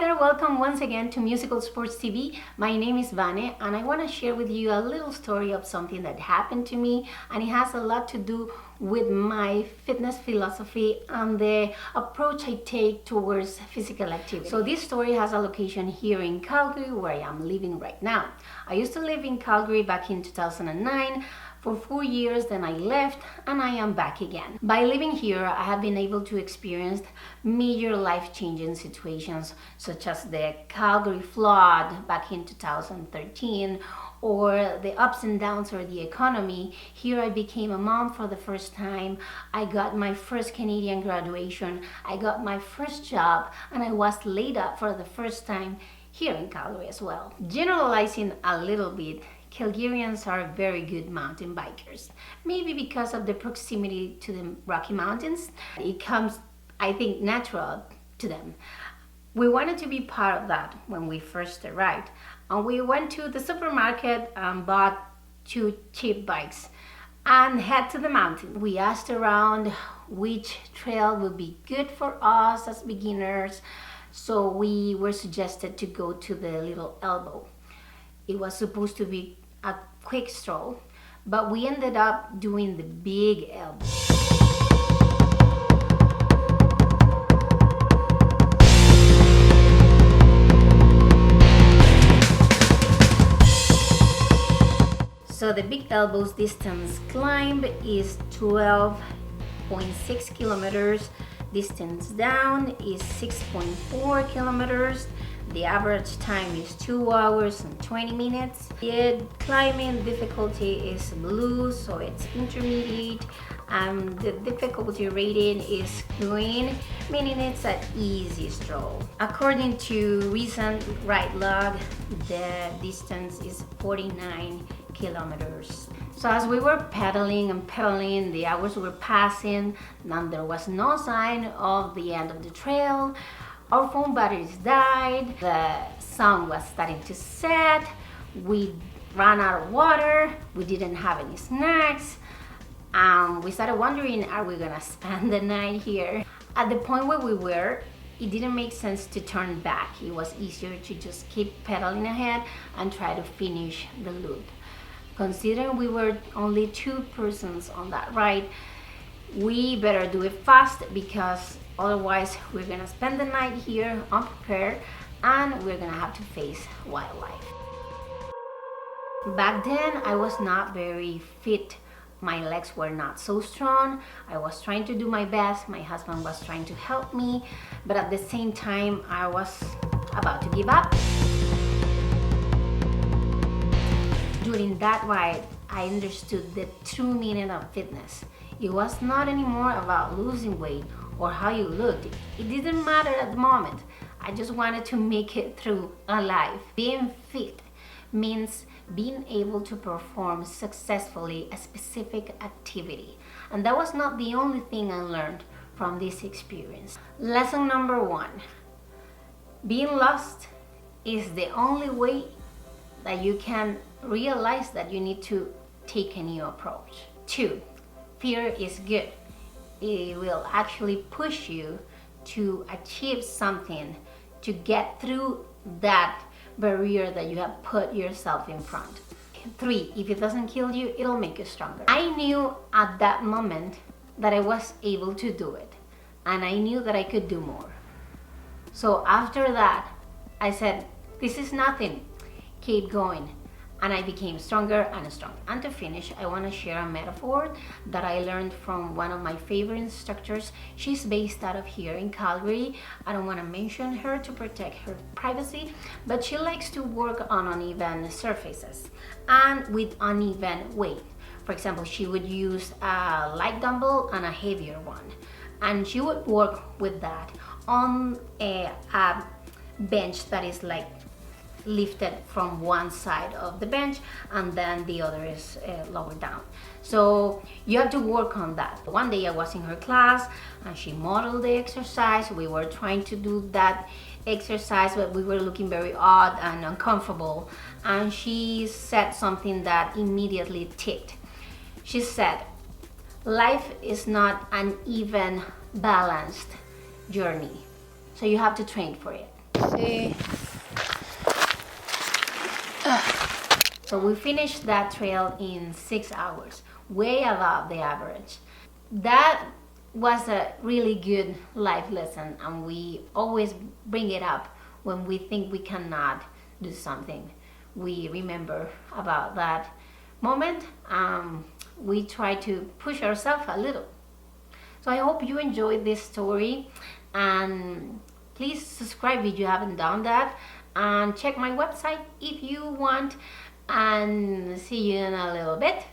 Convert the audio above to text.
there, welcome once again to Musical Sports TV. My name is Vane and I want to share with you a little story of something that happened to me, and it has a lot to do with my fitness philosophy and the approach I take towards physical activity. So this story has a location here in Calgary where I am living right now. I used to live in Calgary back in 2009 for 4 years, then I left and I am back again. By living here, I have been able to experience major life-changing situations such as the Calgary flood back in 2013, or the ups and downs of the economy. Here I became a mom for the first time. I got my first Canadian graduation. I got my first job, and I was laid up for the first time here in Calgary as well. Generalizing a little bit, Calgarians are very good mountain bikers. Maybe because of the proximity to the Rocky Mountains, it comes, I think, natural to them. We wanted to be part of that when we first arrived, and we went to the supermarket and bought 2 cheap bikes and head to the mountain. We asked around which trail would be good for us as beginners, so we were suggested to go to the Little Elbow. It was supposed to be a quick stroll, but we ended up doing the Big Elbow. So the Big Elbow's distance climb is 12.6 kilometers. Distance down is 6.4 kilometers. The average time is 2 hours and 20 minutes. The climbing difficulty is blue, so it's intermediate. The difficulty rating is green, meaning it's an easy stroll. According to recent ride log, the distance is 49 kilometers. So as we were pedaling and pedaling, the hours were passing, and there was no sign of the end of the trail. Our phone batteries died, the sun was starting to set, we ran out of water, we didn't have any snacks, and we started wondering, are we gonna spend the night here? At the point where we were, it didn't make sense to turn back. It was easier to just keep pedaling ahead and try to finish the loop. Considering we were only 2 persons on that ride, we better do it fast, because otherwise we're gonna spend the night here unprepared and we're gonna have to face wildlife. Back then I was not very fit. My legs were not so strong. I was trying to do my best. My husband was trying to help me, but at the same time I was about to give up. During that ride, I understood the true meaning of fitness. It was not anymore about losing weight or how you looked. It didn't matter at the moment. I just wanted to make it through alive. Being fit means being able to perform successfully a specific activity. And that was not the only thing I learned from this experience. Lesson number 1. Being lost is the only way that you can realize that you need to take a new approach. 2. Fear is good. It will actually push you to achieve something, to get through that barrier that you have put yourself in front. 3. If it doesn't kill you, it'll make you stronger. I knew at that moment that I was able to do it, and I knew that I could do more. So after that, I said, this is nothing, keep going. And I became stronger and stronger. And to finish, I want to share a metaphor that I learned from one of my favorite instructors. She's based out of here in Calgary. I don't want to mention her to protect her privacy, but she likes to work on uneven surfaces and with uneven weight. For example, she would use a light dumbbell and a heavier one, and she would work with that on a bench that is like lifted from one side of the bench, and then the other is lower down. So you have to work on that. One day I was in her class and she modeled the exercise. We were trying to do that exercise, but we were looking very odd and uncomfortable, and she said something that immediately ticked. She said, life is not an even balanced journey, so you have to train for it. See. So we finished that trail in 6 hours, way above the average. That was a really good life lesson, and we always bring it up when we think we cannot do something. We remember about that moment. We try to push ourselves a little. So I hope you enjoyed this story, and please subscribe if you haven't done that, and check my website if you want, and see you in a little bit.